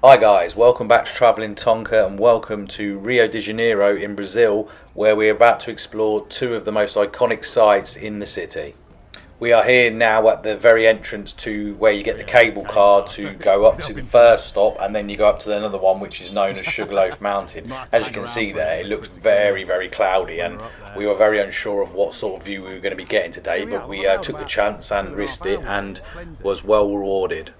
Hi guys, welcome back to Travelling Tonka and welcome to Rio de Janeiro in Brazil, where we're about to explore two of the most iconic sites in the city. We are here now at the very entrance to where you get the cable car to go up to the first stop, and then you go up to another one which is known as Sugarloaf Mountain. As you can see there, it looks very cloudy, and we were very unsure of what sort of view we were going to be getting today, but we took the chance and risked it and was well rewarded.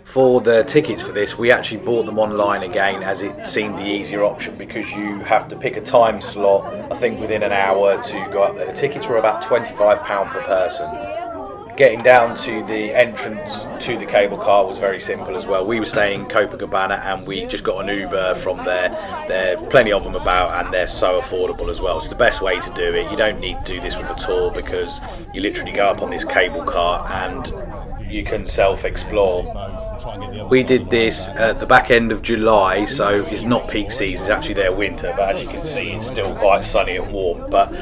For the tickets for this, we actually bought them online again as it seemed the easier option because you have to pick a time slot, I think within an hour to go up there. The tickets were about £25 per person. Getting down to the entrance to the cable car was very simple as well. We were staying in Copacabana and we just got an Uber from there. There are plenty of them about and they're so affordable as well. It's the best way to do it. You don't need to do this with a tour because you literally go up on this cable car and you can self-explore. We did this at the back end of July, so it's not peak season, it's actually their winter, but as you can see it's still quite sunny and warm. But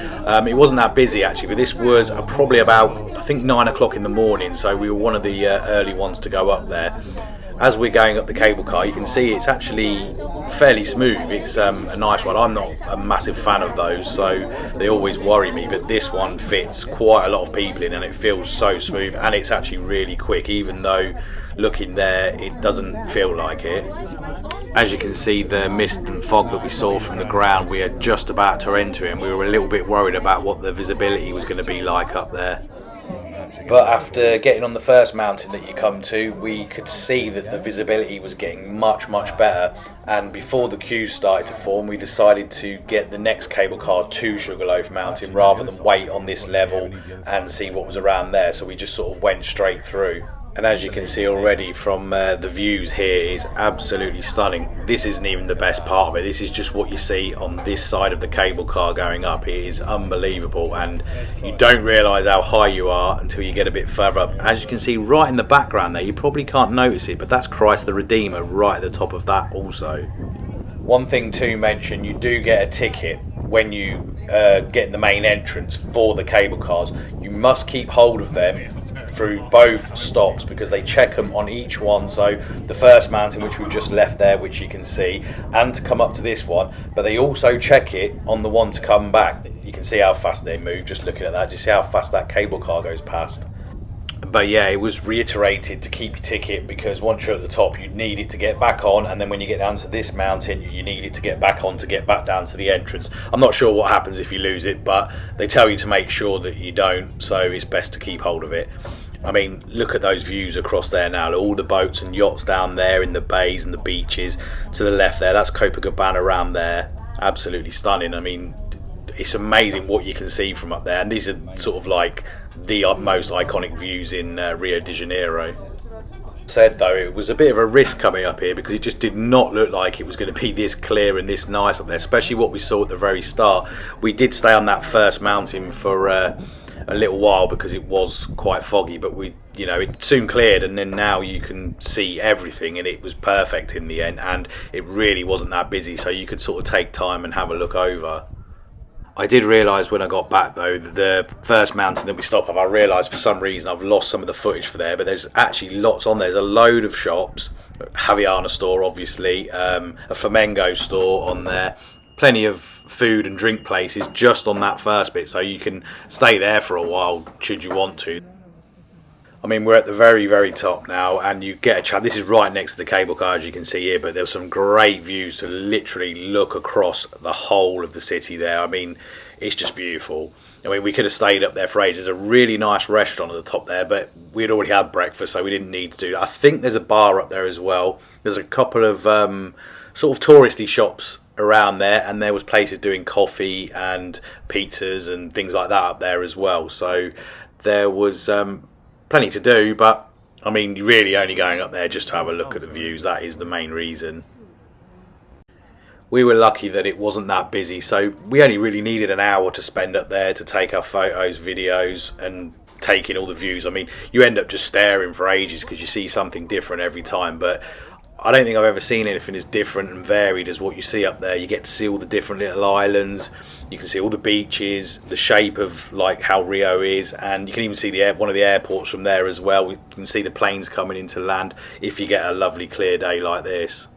it wasn't that busy actually, but this was probably about, I think, 9 o'clock in the morning, so we were one of the early ones to go up there. As we're going up the cable car, you can see it's actually fairly smooth. It's a nice one. I'm not a massive fan of those, so they always worry me, but this one fits quite a lot of people in and it feels so smooth, and it's actually really quick, even though looking there it doesn't feel like it. As you can see, the mist and fog that we saw from the ground, we are just about to enter it, and we were a little bit worried about what the visibility was going to be like up there. But after getting on the first mountain that you come to, we could see that the visibility was getting much better, and before the queues started to form, we decided to get the next cable car to Sugarloaf Mountain rather than wait on this level and see what was around there. So we just sort of went straight through. And as you can see already from the views here, is absolutely stunning. This isn't even the best part of it. This is just what you see on this side of the cable car going up. It is unbelievable, and you don't realise how high you are until you get a bit further up. As you can see right in the background there, you probably can't notice it, but that's Christ the Redeemer right at the top of that also. One thing to mention, you do get a ticket when you get in the main entrance for the cable cars. You must keep hold of them through both stops because they check them on each one. So the first mountain, which we've just left there, which you can see, and to come up to this one, but they also check it on the one to come back. You can see how fast they move just looking at that. You see how fast that cable car goes past. But yeah, it was reiterated to keep your ticket because once you're at the top you need it to get back on, and then when you get down to this mountain you need it to get back on to get back down to the entrance. I'm not sure what happens if you lose it, but they tell you to make sure that you don't, so it's best to keep hold of it. I mean, look at those views across there now, all the boats and yachts down there in the bays and the beaches. To the left there, that's Copacabana around there. Absolutely stunning. I mean, it's amazing what you can see from up there, and these are sort of like the most iconic views in Rio de Janeiro. Said though, it was a bit of a risk coming up here because it just did not look like it was going to be this clear and this nice up there, especially what we saw at the very start. We did stay on that first mountain for a little while because it was quite foggy, but it soon cleared, and then now you can see everything, and it was perfect in the end, and it really wasn't that busy, so you could sort of take time and have a look over. I did realise when I got back though that the first mountain that we stopped at, I realised for some reason I've lost some of the footage for there, but there's actually lots on there. There's a load of shops, Havaiana store obviously, a Flamengo store on there, plenty of food and drink places just on that first bit, so you can stay there for a while should you want to. I mean, we're at the very top now, and you get a chance. This is right next to the cable car, as you can see here, but there's some great views to literally look across the whole of the city there. I mean, it's just beautiful. I mean, we could have stayed up there for ages. There's a really nice restaurant at the top there, but we'd already had breakfast, so we didn't need to do that. I think there's a bar up there as well. There's a couple of sort of touristy shops around there, and there was places doing coffee and pizzas and things like that up there as well. So there was plenty to do, but I mean, you're really only going up there just to have a look at the views. That is the main reason. We were lucky that it wasn't that busy, so we only really needed an hour to spend up there to take our photos, videos, and take in all the views. I mean, you end up just staring for ages because you see something different every time, but I don't think I've ever seen anything as different and varied as what you see up there. You get to see all the different little islands. You can see all the beaches, the shape of like how Rio is, and you can even see one of the airports from there as well. You can see the planes coming into land if you get a lovely clear day like this.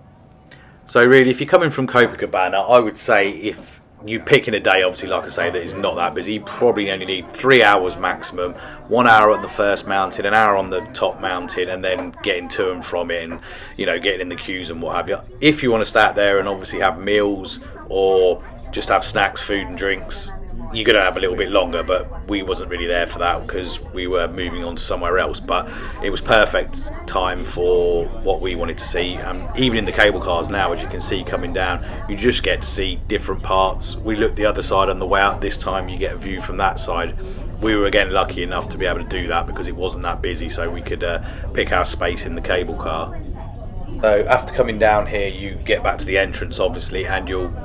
So really, if you're coming from Copacabana, I would say if you pick in a day, obviously, like I say, that is not that busy, you probably only need 3 hours maximum. 1 hour at the first mountain, an hour on the top mountain, and then getting to and from it, and getting in the queues and what have you. If you want to stay out there and obviously have meals or just have snacks, food and drinks, you're going to have a little bit longer, but we wasn't really there for that because we were moving on to somewhere else. But it was perfect time for what we wanted to see. Even in the cable cars now, as you can see coming down, you just get to see different parts. We looked the other side on the way out. This time you get a view from that side. We were again lucky enough to be able to do that because it wasn't that busy, so we could pick our space in the cable car. So after coming down here, you get back to the entrance obviously, and you'll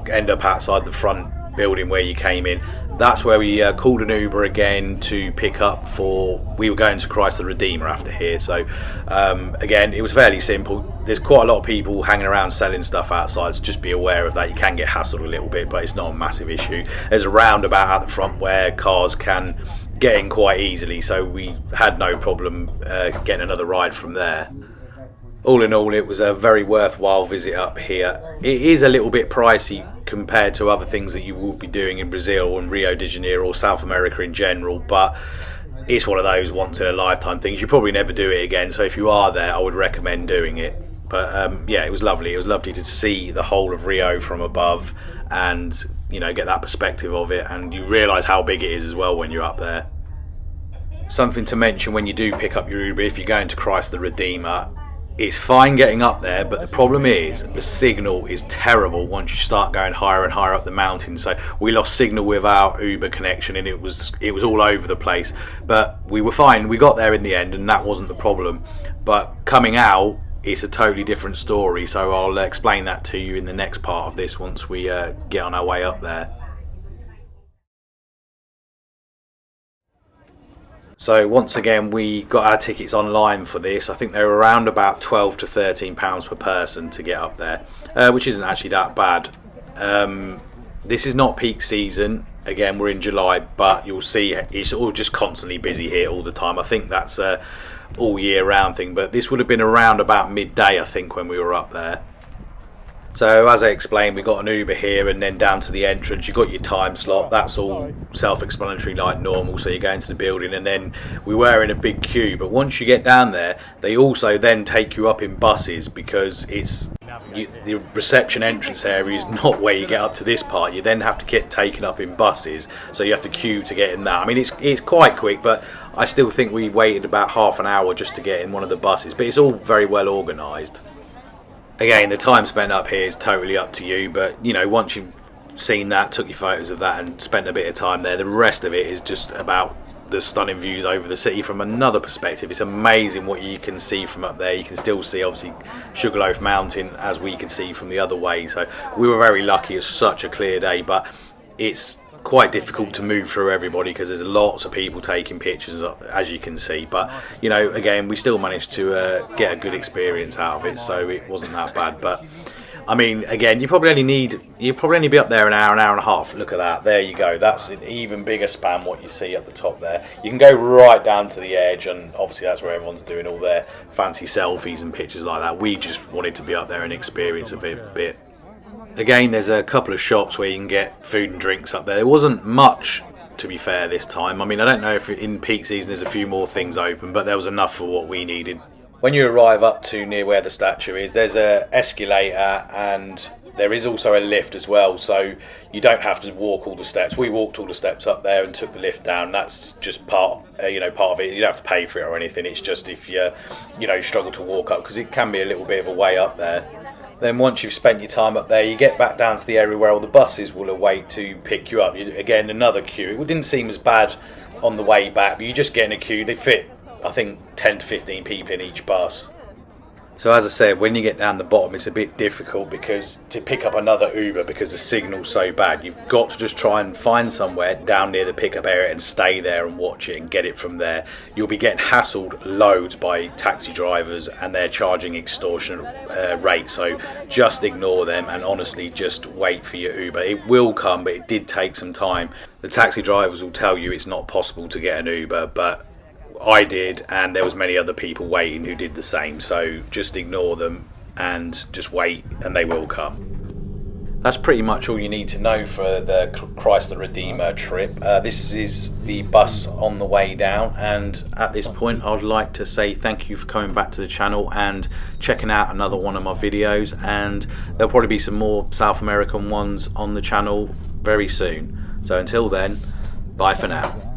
end up outside the front building where you came in. That's where we called an Uber again to pick up we were going to Christ the Redeemer after here. So again, it was fairly simple. There's quite a lot of people hanging around selling stuff outside, so just be aware of that. You can get hassled a little bit, but it's not a massive issue. There's a roundabout at the front where cars can get in quite easily, so we had no problem getting another ride from there. All in all, it was a very worthwhile visit up here. It is a little bit pricey compared to other things that you will be doing in Brazil and Rio de Janeiro or South America in general, but it's one of those once in a lifetime things. You probably never do it again, so if you are there, I would recommend doing it. But yeah, it was lovely. It was lovely to see the whole of Rio from above and get that perspective of it, and you realise how big it is as well when you're up there. Something to mention when you do pick up your Uber, if you're going to Christ the Redeemer, it's fine getting up there, but the problem is the signal is terrible once you start going higher and higher up the mountain. So we lost signal with our Uber connection, and it was all over the place. But we were fine. We got there in the end, and that wasn't the problem. But coming out, it's a totally different story. So I'll explain that to you in the next part of this once we get on our way up there. So once again, we got our tickets online for this. I think they were around about £12 to £13 per person to get up there, which isn't actually that bad. This is not peak season. Again, we're in July, but you'll see it's all just constantly busy here all the time. I think that's a all year round thing, but this would have been around about midday, I think, when we were up there. So as I explained, we got an Uber here, and then down to the entrance you got your time slot. That's all self-explanatory like normal. So you go into the building, and then we were in a big queue, but once you get down there, they also then take you up in buses, because the reception entrance area is not where you get up to this part. You then have to get taken up in buses, so you have to queue to get in that. I mean, it's quite quick, but I still think we waited about half an hour just to get in one of the buses, but it's all very well organised. Again, the time spent up here is totally up to you, but once you've seen that, took your photos of that and spent a bit of time there, the rest of it is just about the stunning views over the city from another perspective. It's amazing what you can see from up there. You can still see obviously Sugarloaf Mountain as we could see from the other way, so we were very lucky. It was such a clear day, but it's quite difficult to move through everybody because there's lots of people taking pictures, as you can see. But again, we still managed to get a good experience out of it, so it wasn't that bad. But I mean, again, you probably only be up there an hour and a half. Look at that, there you go. That's an even bigger span what you see at the top there. You can go right down to the edge, and obviously that's where everyone's doing all their fancy selfies and pictures like that. We just wanted to be up there and experience a bit. Again, there's a couple of shops where you can get food and drinks up there. There wasn't much, to be fair, this time. I mean, I don't know if in peak season there's a few more things open, but there was enough for what we needed. When you arrive up to near where the statue is, there's an escalator, and there is also a lift as well, so you don't have to walk all the steps. We walked all the steps up there and took the lift down. That's just part of it. You don't have to pay for it or anything. It's just if you struggle to walk up, because it can be a little bit of a way up there. Then once you've spent your time up there, you get back down to the area where all the buses will await to pick you up. Again, another queue. It didn't seem as bad on the way back, but you just get in a queue. They fit, I think, 10 to 15 people in each bus. So as I said, when you get down the bottom, it's a bit difficult because to pick up another Uber because the signal's so bad. You've got to just try and find somewhere down near the pickup area and stay there and watch it and get it from there. You'll be getting hassled loads by taxi drivers and they're charging extortionate rates. So just ignore them and honestly just wait for your Uber. It will come, but it did take some time. The taxi drivers will tell you it's not possible to get an Uber, but I did, and there was many other people waiting who did the same. So just ignore them and just wait, and they will come. That's pretty much all you need to know for the Chrysler Redeemer trip. This is the bus on the way down, and at this point I'd like to say thank you for coming back to the channel and checking out another one of my videos, and there'll probably be some more South American ones on the channel very soon. So until then, bye for now.